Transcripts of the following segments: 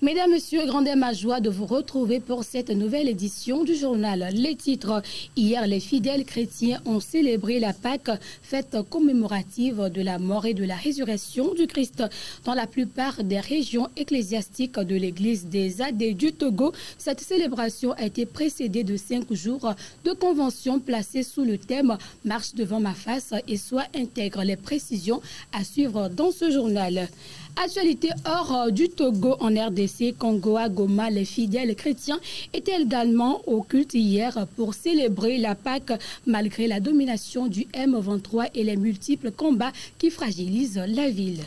Mesdames, Messieurs, grande est ma joie de vous retrouver pour cette nouvelle édition du journal. Les titres. Hier, les fidèles chrétiens ont célébré la Pâque, fête commémorative de la mort et de la résurrection du Christ. Dans la plupart des régions ecclésiastiques de l'église des Adés du Togo, cette célébration a été précédée de 5 jours de convention placée sous le thème « Marche devant ma face » et soit intègre les précisions à suivre dans ce journal. Actualité hors du Togo en RDC, Congo à Goma, les fidèles chrétiens étaient également au culte hier pour célébrer la Pâque malgré la domination du M23 et les multiples combats qui fragilisent la ville.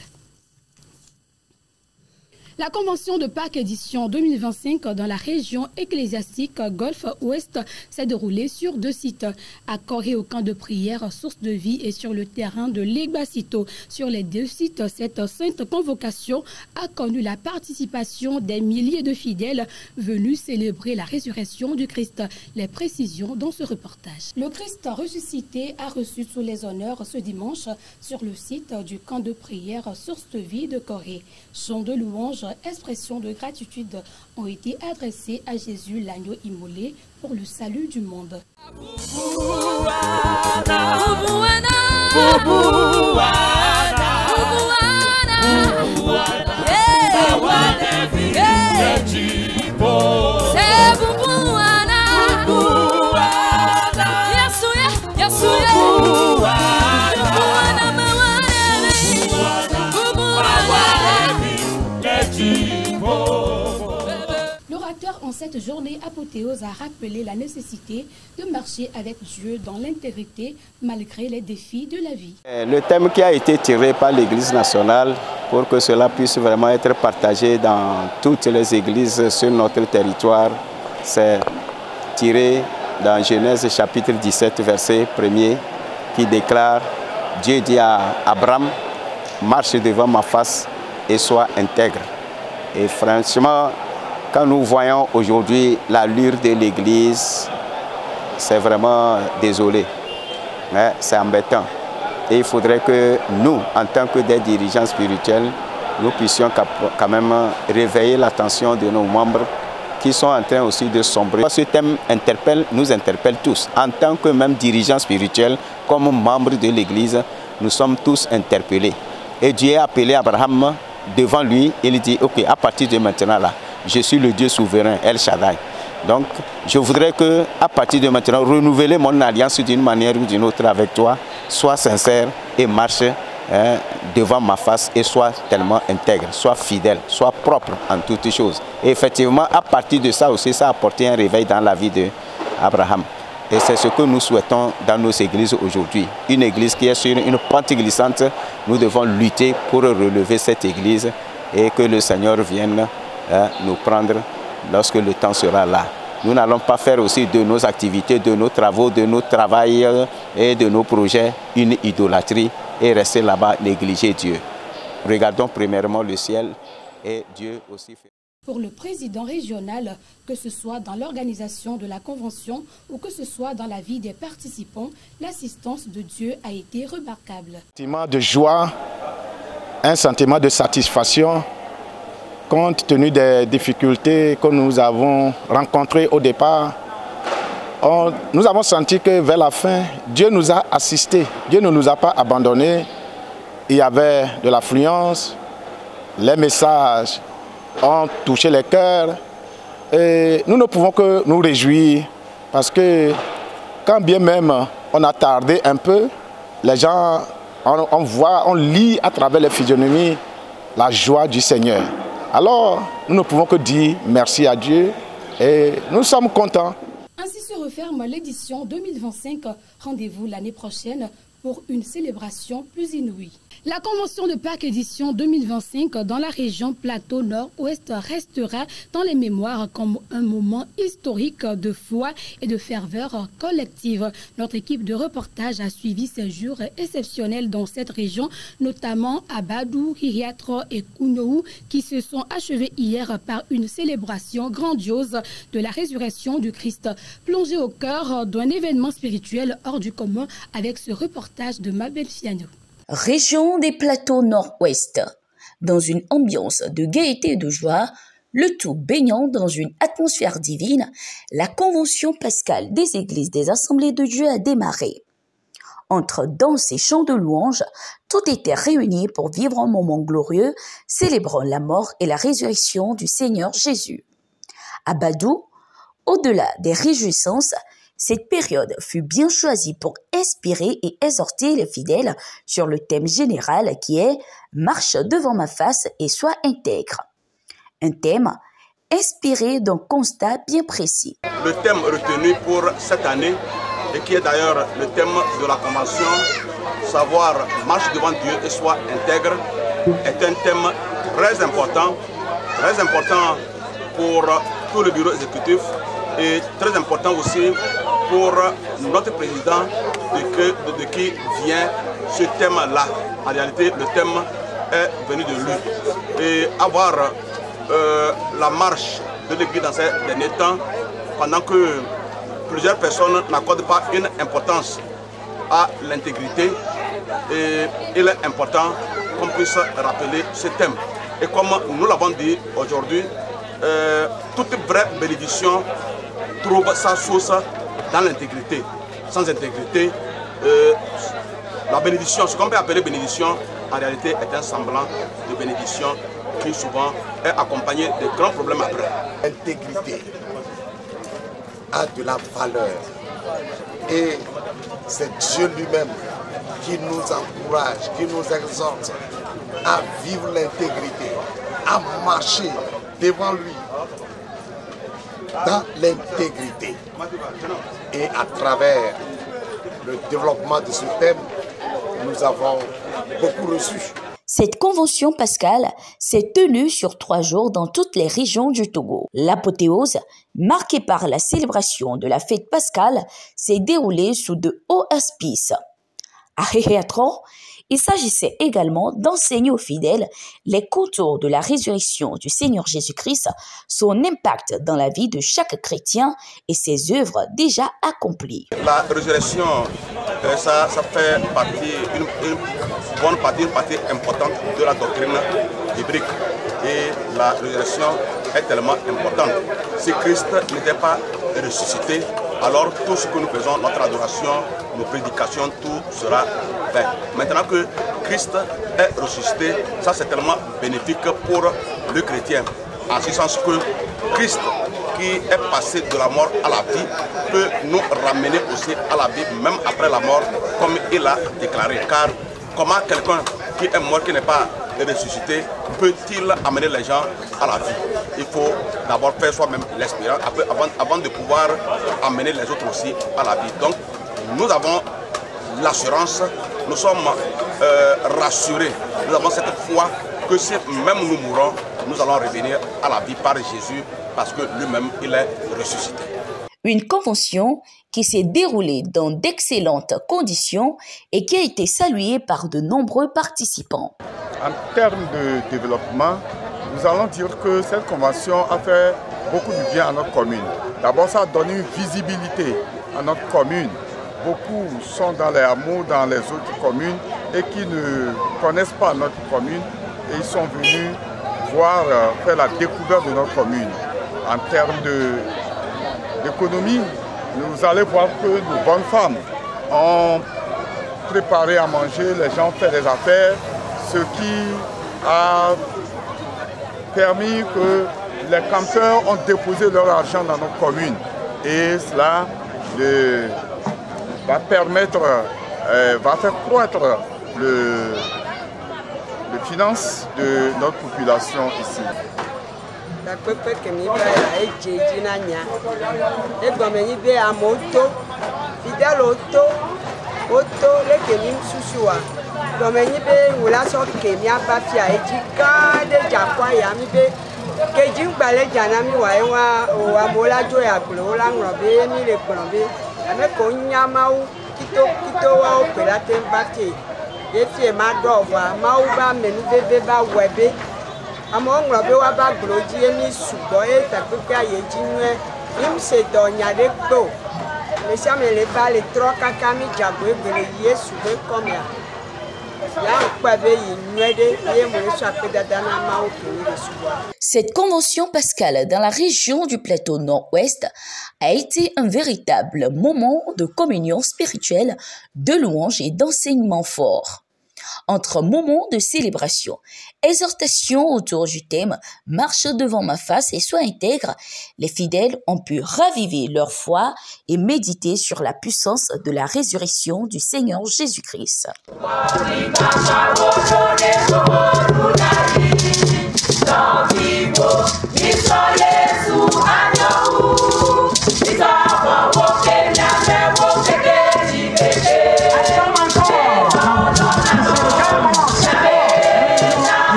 La convention de Pâques édition 2025 dans la région ecclésiastique Golfe Ouest s'est déroulée sur 2 sites, à Corée au camp de prière Source de Vie et sur le terrain de Legbasito. Sur les 2 sites, cette sainte convocation a connu la participation des milliers de fidèles venus célébrer la résurrection du Christ. Les précisions dans ce reportage. Le Christ ressuscité a reçu tous les honneurs ce dimanche sur le site du camp de prière Source de Vie de Corée. Chants de louange, expressions de gratitude ont été adressées à Jésus, l'agneau immolé, pour le salut du monde. L'orateur en cette journée apothéose a rappelé la nécessité de marcher avec Dieu dans l'intégrité malgré les défis de la vie. Le thème qui a été tiré par l'Église nationale pour que cela puisse vraiment être partagé dans toutes les églises sur notre territoire, c'est tiré dans Genèse chapitre 17 verset 1er qui déclare « Dieu dit à Abraham, marche devant ma face et sois intègre ». Et franchement, quand nous voyons aujourd'hui l'allure de l'Église, c'est vraiment désolé, mais c'est embêtant. Et il faudrait que nous, en tant que des dirigeants spirituels, nous puissions quand même réveiller l'attention de nos membres qui sont en train aussi de sombrer. Ce thème nous interpelle tous. En tant que même dirigeants spirituels, comme membres de l'Église, nous sommes tous interpellés. Et Dieu a appelé Abraham devant lui, il dit, ok, à partir de maintenant là, je suis le Dieu souverain, El Shaddai. Donc, je voudrais que, à partir de maintenant, renouveler mon alliance d'une manière ou d'une autre avec toi, sois sincère et marche devant ma face et sois tellement intègre, sois fidèle, sois propre en toutes choses. Et effectivement, à partir de ça aussi, ça a apporté un réveil dans la vie d'Abraham. Et c'est ce que nous souhaitons dans nos églises aujourd'hui. Une église qui est sur une pente glissante, nous devons lutter pour relever cette église et que le Seigneur vienne nous prendre lorsque le temps sera là. Nous n'allons pas faire aussi de nos activités, de nos travaux, de nos travails et de nos projets une idolâtrie et rester là-bas négliger Dieu. Regardons premièrement le ciel et Dieu aussi fait. Pour le président régional, que ce soit dans l'organisation de la convention ou que ce soit dans la vie des participants, l'assistance de Dieu a été remarquable. Un sentiment de joie, un sentiment de satisfaction, compte tenu des difficultés que nous avons rencontrées au départ. Nous avons senti que vers la fin, Dieu nous a assistés, Dieu ne nous a pas abandonnés. Il y avait de l'affluence, les messages ont touché les cœurs et nous ne pouvons que nous réjouir parce que quand bien même on a tardé un peu, les gens, on lit à travers les physionomies la joie du Seigneur. Alors nous ne pouvons que dire merci à Dieu et nous sommes contents. Ainsi se referme l'édition 2025. Rendez-vous l'année prochaine pour une célébration plus inouïe. La convention de Pâques édition 2025 dans la région Plateau Nord-Ouest restera dans les mémoires comme un moment historique de foi et de ferveur collective. Notre équipe de reportage a suivi ces jours exceptionnels dans cette région, notamment à Badou, Hiriatro et Kounou, qui se sont achevés hier par une célébration grandiose de la résurrection du Christ. Plongé au cœur d'un événement spirituel hors du commun avec ce reportage de Mabel Fiano. Région des plateaux nord-ouest. Dans une ambiance de gaieté et de joie, Le tout baignant dans une atmosphère divine, la convention pascale des églises des Assemblées de Dieu a démarré. Entre danse et chants de louanges, tout était réuni pour vivre un moment glorieux, célébrant la mort et la résurrection du Seigneur Jésus. À Badou, au-delà des réjouissances, cette période fut bien choisie pour inspirer et exhorter les fidèles sur le thème général qui est « Marche devant ma face et sois intègre ». Un thème inspiré d'un constat bien précis. Le thème retenu pour cette année, et qui est d'ailleurs le thème de la convention, savoir marche devant Dieu et soit intègre, est un thème très important pour tout le bureau exécutif et très important aussi pour notre président de qui vient ce thème-là. En réalité, le thème est venu de lui. Et avoir la marche de l'Église dans ces derniers temps, pendant que plusieurs personnes n'accordent pas une importance à l'intégrité, et il est important qu'on puisse rappeler ce thème. Et comme nous l'avons dit aujourd'hui, toute vraie bénédiction trouve sa source dans l'intégrité. Sans intégrité, la bénédiction, ce qu'on peut appeler bénédiction, en réalité est un semblant de bénédiction qui souvent est accompagné de grands problèmes après. L'intégrité a de la valeur et c'est Dieu lui-même qui nous encourage, qui nous exhorte à vivre l'intégrité, à marcher devant lui dans l'intégrité. Et à travers le développement de ce thème, nous avons beaucoup reçu. Cette convention pascale s'est tenue sur 3 jours dans toutes les régions du Togo. L'apothéose, marquée par la célébration de la fête pascale, s'est déroulée sous de hauts auspices. À Héhéatron, il s'agissait également d'enseigner aux fidèles les contours de la résurrection du Seigneur Jésus-Christ, son impact dans la vie de chaque chrétien et ses œuvres déjà accomplies. La résurrection, ça fait partie, une bonne partie, une partie importante de la doctrine biblique. Et la résurrection est tellement importante. Si Christ n'était pas ressuscité, alors tout ce que nous faisons, notre adoration, nos prédications, tout sera vain. Maintenant que Christ est ressuscité, ça c'est tellement bénéfique pour le chrétien. En ce sens que Christ, qui est passé de la mort à la vie, peut nous ramener aussi à la vie, même après la mort, comme il a déclaré. Car comment quelqu'un qui est mort, qui n'est pas ressuscité, peut-il amener les gens à la vie? Il faut d'abord faire soi-même l'expérience avant de pouvoir amener les autres aussi à la vie. Donc, nous avons l'assurance, nous sommes rassurés, nous avons cette foi que si même nous mourons, nous allons revenir à la vie par Jésus parce que lui-même, il est ressuscité. Une convention qui s'est déroulée dans d'excellentes conditions et qui a été saluée par de nombreux participants. En termes de développement, nous allons dire que cette convention a fait beaucoup de bien à notre commune. D'abord, ça a donné une visibilité à notre commune. Beaucoup sont dans les hameaux, dans les autres communes et qui ne connaissent pas notre commune et ils sont venus voir, faire la découverte de notre commune. En termes d'économie, vous allez voir que nos bonnes femmes ont préparé à manger, les gens ont fait des affaires, ce qui a permis que les campeurs ont déposé leur argent dans nos communes. Et cela va permettre, va faire croître les finances de notre population ici. Cette convention pascale dans la région du plateau nord-ouest a été un véritable moment de communion spirituelle, de louange et d'enseignement fort. Entre moments de célébration, exhortation autour du thème « Marche devant ma face et sois intègre », les fidèles ont pu raviver leur foi et méditer sur la puissance de la résurrection du Seigneur Jésus-Christ.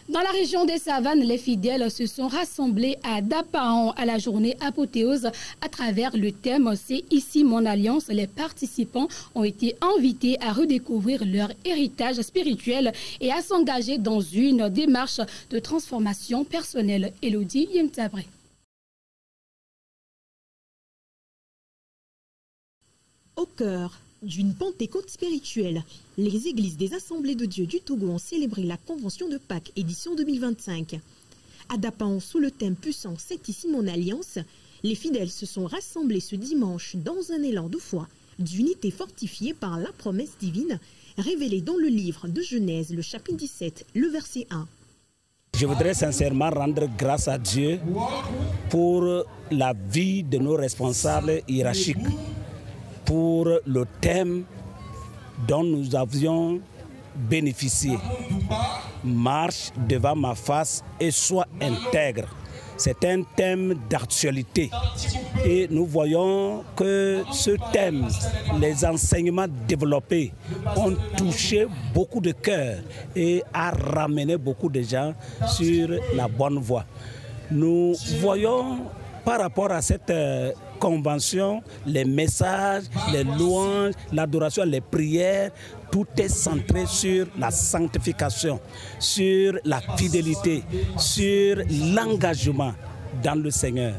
Dans la région des Savanes, les fidèles se sont rassemblés à Dapaon à la journée apothéose à travers le thème « C'est ici mon alliance ». Les participants ont été invités à redécouvrir leur héritage spirituel et à s'engager dans une démarche de transformation personnelle. Elodie Yemtabré. Au cœur d'une Pentecôte spirituelle, les églises des Assemblées de Dieu du Togo ont célébré la Convention de Pâques édition 2025. À Dapaon, sous le thème puissant « C'est ici mon alliance », les fidèles se sont rassemblés ce dimanche dans un élan de foi, d'unité fortifiée par la promesse divine, révélée dans le livre de Genèse, le chapitre 17, le verset 1. Je voudrais sincèrement rendre grâce à Dieu pour la vie de nos responsables hiérarchiques, pour le thème dont nous avions bénéficié. Marche devant ma face et sois intègre. C'est un thème d'actualité et nous voyons que ce thème, les enseignements développés ont touché beaucoup de cœurs et a ramené beaucoup de gens sur la bonne voie. Nous voyons par rapport à cette convention, les messages, les louanges, l'adoration, les prières, tout est centré sur la sanctification, sur la fidélité, sur l'engagement dans le Seigneur.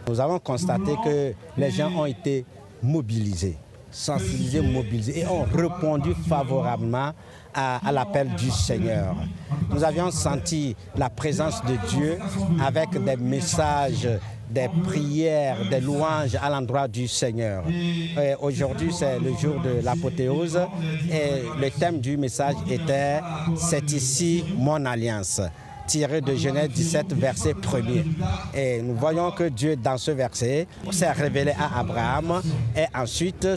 Nous avons constaté que les gens ont été mobilisés, sensibilisés, mobilisés et ont répondu favorablement à l'appel du Seigneur. Nous avions senti la présence de Dieu avec des messages, des prières, des louanges à l'endroit du Seigneur. Aujourd'hui, c'est le jour de l'apothéose et le thème du message était « C'est ici mon alliance », tiré de Genèse 17, verset 1er. Et nous voyons que Dieu, dans ce verset, s'est révélé à Abraham et ensuite,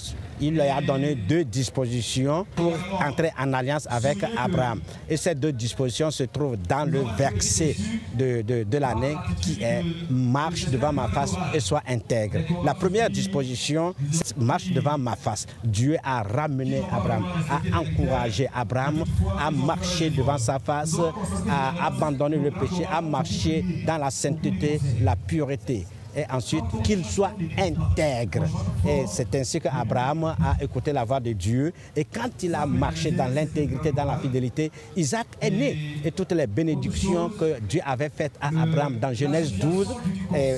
il lui a donné 2 dispositions pour entrer en alliance avec Abraham. Et ces 2 dispositions se trouvent dans le verset de l'année qui est « Marche devant ma face et sois intègre ». La première disposition, c'est « Marche devant ma face ». Dieu a ramené Abraham, a encouragé Abraham à marcher devant sa face, à abandonner le péché, à marcher dans la sainteté, la pureté. Et ensuite qu'il soit intègre. Et c'est ainsi qu'Abraham a écouté la voix de Dieu. Et quand il a marché dans l'intégrité, dans la fidélité, Isaac est né. Et toutes les bénédictions que Dieu avait faites à Abraham dans Genèse 12,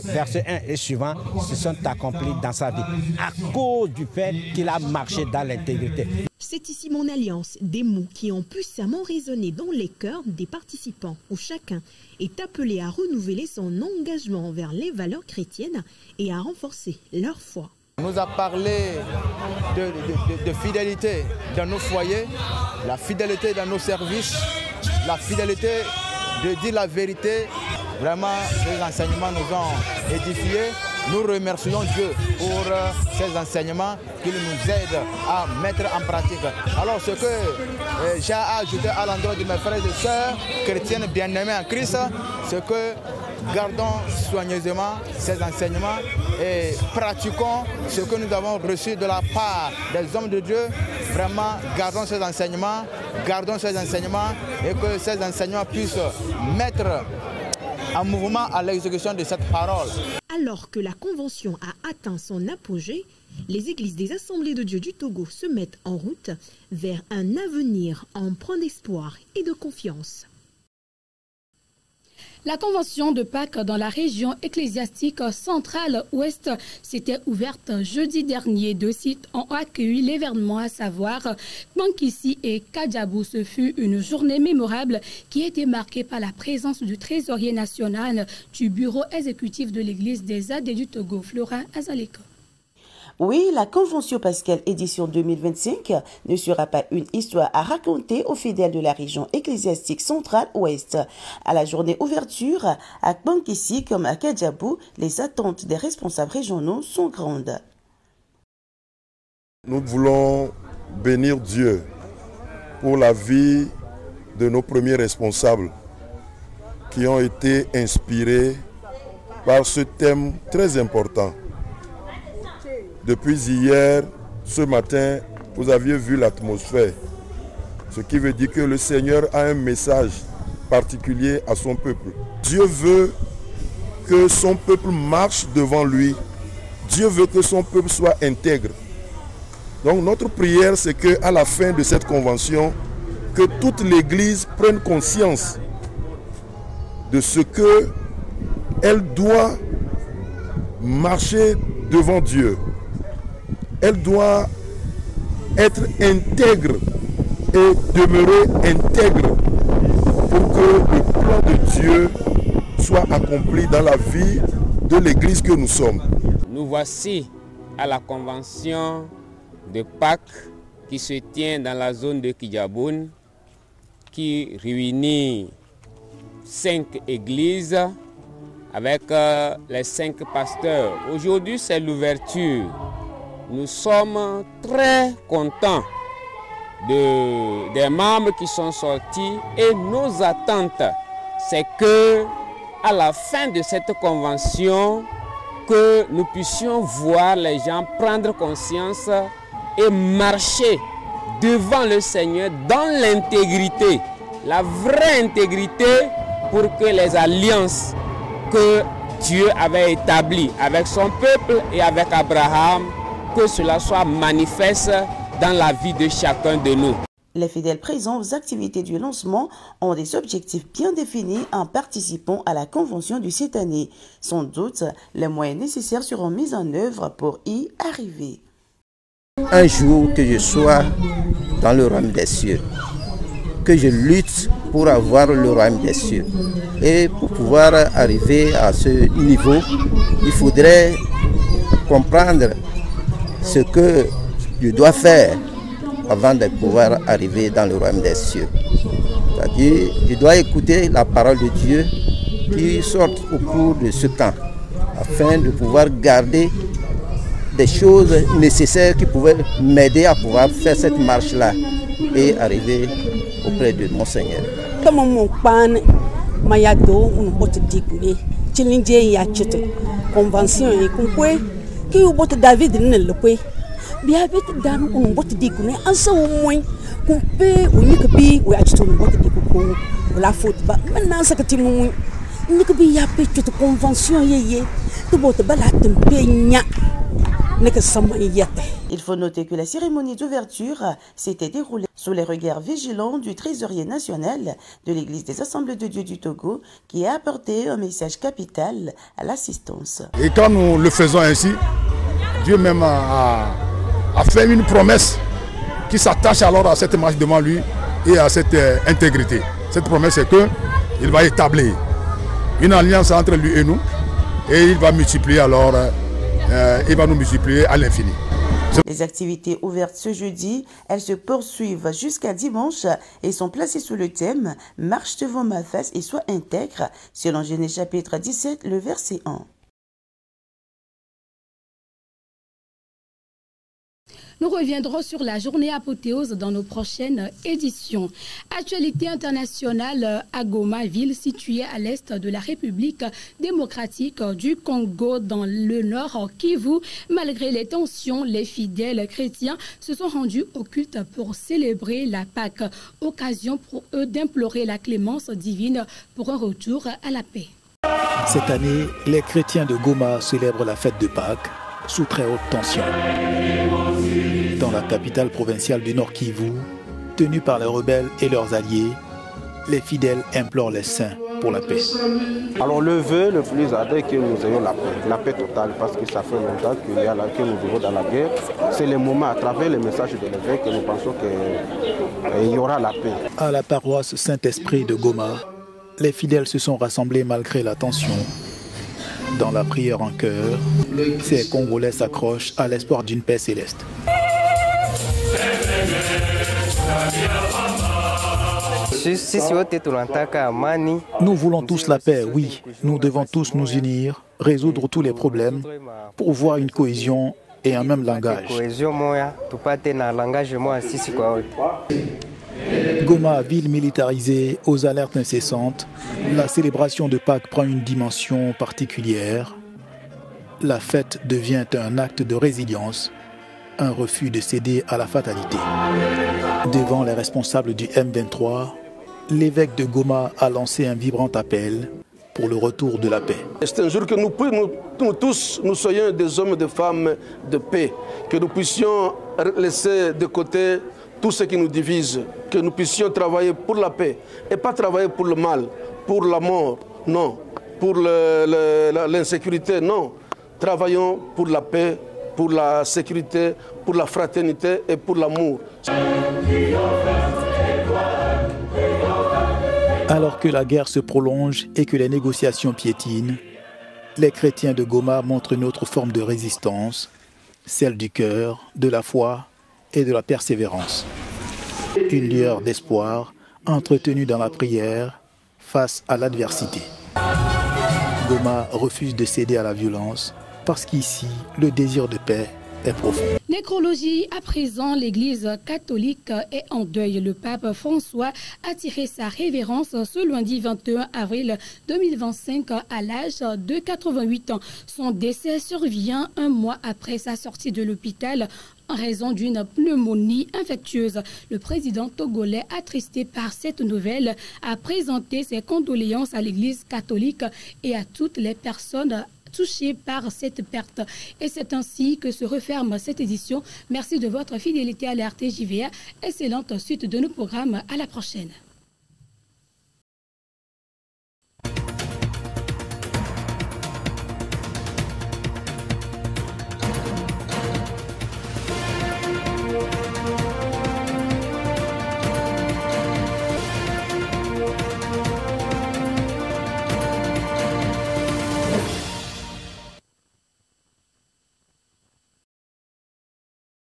verset 1 et suivant, se sont accomplies dans sa vie. À cause du fait qu'il a marché dans l'intégrité. C'est ici mon alliance, des mots qui ont puissamment résonné dans les cœurs des participants, où chacun est appelé à renouveler son engagement envers les valeurs chrétiennes et à renforcer leur foi. On nous a parlé de fidélité dans nos foyers, la fidélité dans nos services, la fidélité de dire la vérité. Vraiment, ces enseignements nous ont édifiés. Nous remercions Dieu pour ces enseignements qu'il nous aide à mettre en pratique. Alors ce que j'ai à ajouter à l'endroit de mes frères et sœurs chrétiennes bien-aimés en Christ, c'est que gardons soigneusement ces enseignements et pratiquons ce que nous avons reçu de la part des hommes de Dieu. Vraiment, gardons ces enseignements et que ces enseignements puissent mettre en mouvement à l'exécution de cette parole. Alors que la Convention a atteint son apogée, les églises des Assemblées de Dieu du Togo se mettent en route vers un avenir empreint d'espoir et de confiance. La convention de Pâques dans la région ecclésiastique centrale ouest s'était ouverte jeudi dernier. 2 sites ont accueilli l'événement, à savoir Bankissi et Kadjabou. Ce fut une journée mémorable qui a été marquée par la présence du trésorier national du bureau exécutif de l'église des Adés du Togo, Florent Azaleko. Oui, la Convention pascale édition 2025 ne sera pas une histoire à raconter aux fidèles de la région ecclésiastique centrale-ouest. À la journée ouverture, à Bankissi comme à Kadjabou, les attentes des responsables régionaux sont grandes. Nous voulons bénir Dieu pour la vie de nos premiers responsables qui ont été inspirés par ce thème très important. Depuis hier, ce matin, vous aviez vu l'atmosphère. Ce qui veut dire que le Seigneur a un message particulier à son peuple. Dieu veut que son peuple marche devant lui. Dieu veut que son peuple soit intègre. Donc notre prière, c'est qu'à la fin de cette convention, que toute l'Église prenne conscience de ce qu'elle doit marcher devant Dieu. Elle doit être intègre et demeurer intègre pour que le plan de Dieu soit accompli dans la vie de l'Église que nous sommes. Nous voici à la convention de Pâques qui se tient dans la zone de Kidjaboun, qui réunit 5 églises avec les 5 pasteurs. Aujourd'hui, c'est l'ouverture. Nous sommes très contents des membres qui sont sortis et nos attentes, c'est que à la fin de cette convention, que nous puissions voir les gens prendre conscience et marcher devant le Seigneur dans l'intégrité, la vraie intégrité, pour que les alliances que Dieu avait établies avec son peuple et avec Abraham, que cela soit manifeste dans la vie de chacun de nous. Les fidèles présents aux activités du lancement ont des objectifs bien définis en participant à la convention de cette année. Sans doute, les moyens nécessaires seront mis en œuvre pour y arriver. Un jour que je sois dans le royaume des cieux, que je lutte pour avoir le royaume des cieux. Et pour pouvoir arriver à ce niveau, il faudrait comprendre ce que je dois faire avant de pouvoir arriver dans le royaume des cieux. C'est-à-dire, je dois écouter la parole de Dieu qui sort au cours de ce temps, afin de pouvoir garder des choses nécessaires qui pouvaient m'aider à pouvoir faire cette marche-là et arriver auprès de mon Seigneur. David biabet dan on bot dikune ansa wo moy kumpe unikbi we achito bot dikuko la faute ba maintenant sakati mu nikbi ya pe toute convention yeye to bot balatem penya nek sama yete. Il faut noter que la cérémonie d'ouverture s'était déroulée sous les regards vigilants du trésorier national de l'Église des Assemblées de Dieu du Togo, qui a apporté un message capital à l'assistance. Et quand nous le faisons ainsi, Dieu même a fait une promesse qui s'attache alors à cette marche devant lui et à cette intégrité. Cette promesse, c'est qu'il va établir une alliance entre lui et nous, et il va multiplier alors, il va nous multiplier à l'infini. Les activités ouvertes ce jeudi, elles se poursuivent jusqu'à dimanche et sont placées sous le thème « Marche devant ma face et sois intègre » selon Genèse chapitre 17, le verset 1. Nous reviendrons sur la journée apothéose dans nos prochaines éditions. Actualité internationale à Goma, ville située à l'est de la République démocratique du Congo, dans le nord Kivu. Malgré les tensions, les fidèles chrétiens se sont rendus au culte pour célébrer la Pâque, occasion pour eux d'implorer la clémence divine pour un retour à la paix. Cette année, les chrétiens de Goma célèbrent la fête de Pâques sous très haute tension. Dans la capitale provinciale du Nord Kivu, tenue par les rebelles et leurs alliés, les fidèles implorent les saints pour la paix. Alors le vœu le plus ardent est que nous ayons la paix totale, parce que ça fait longtemps que nous vivons dans la guerre. C'est le moment, à travers les messages de l'évêque, que nous pensons qu'il y aura la paix. À la paroisse Saint-Esprit de Goma, les fidèles se sont rassemblés malgré la tension. Dans la prière en chœur, ces Congolais s'accrochent à l'espoir d'une paix céleste. Nous voulons tous la paix, oui. Nous devons tous nous unir, résoudre tous les problèmes pour voir une cohésion et un même langage. Goma, ville militarisée aux alertes incessantes, la célébration de Pâques prend une dimension particulière. La fête devient un acte de résilience, un refus de céder à la fatalité. Devant les responsables du M23, l'évêque de Goma a lancé un vibrant appel pour le retour de la paix. C'est un jour que nous tous, nous soyons des hommes et des femmes de paix, que nous puissions laisser de côté tout ce qui nous divise, que nous puissions travailler pour la paix et pas travailler pour le mal, pour la mort, non, pour l'insécurité, non. Travaillons pour la paix, pour la sécurité, pour la fraternité et pour l'amour. Alors que la guerre se prolonge et que les négociations piétinent, les chrétiens de Goma montrent une autre forme de résistance, celle du cœur, de la foi et de la persévérance. Une lueur d'espoir entretenue dans la prière face à l'adversité. Goma refuse de céder à la violence parce qu'ici, le désir de paix est profond. Nécrologie, à présent, l'Église catholique est en deuil. Le pape François a tiré sa révérence ce lundi 21 avril 2025 à l'âge de 88 ans. Son décès survient un mois après sa sortie de l'hôpital en raison d'une pneumonie infectieuse. Le président togolais, attristé par cette nouvelle, a présenté ses condoléances à l'Église catholique et à toutes les personnes touchés par cette perte. Et c'est ainsi que se referme cette édition. Merci de votre fidélité à la RTJVA. Excellente suite de nos programmes. À la prochaine.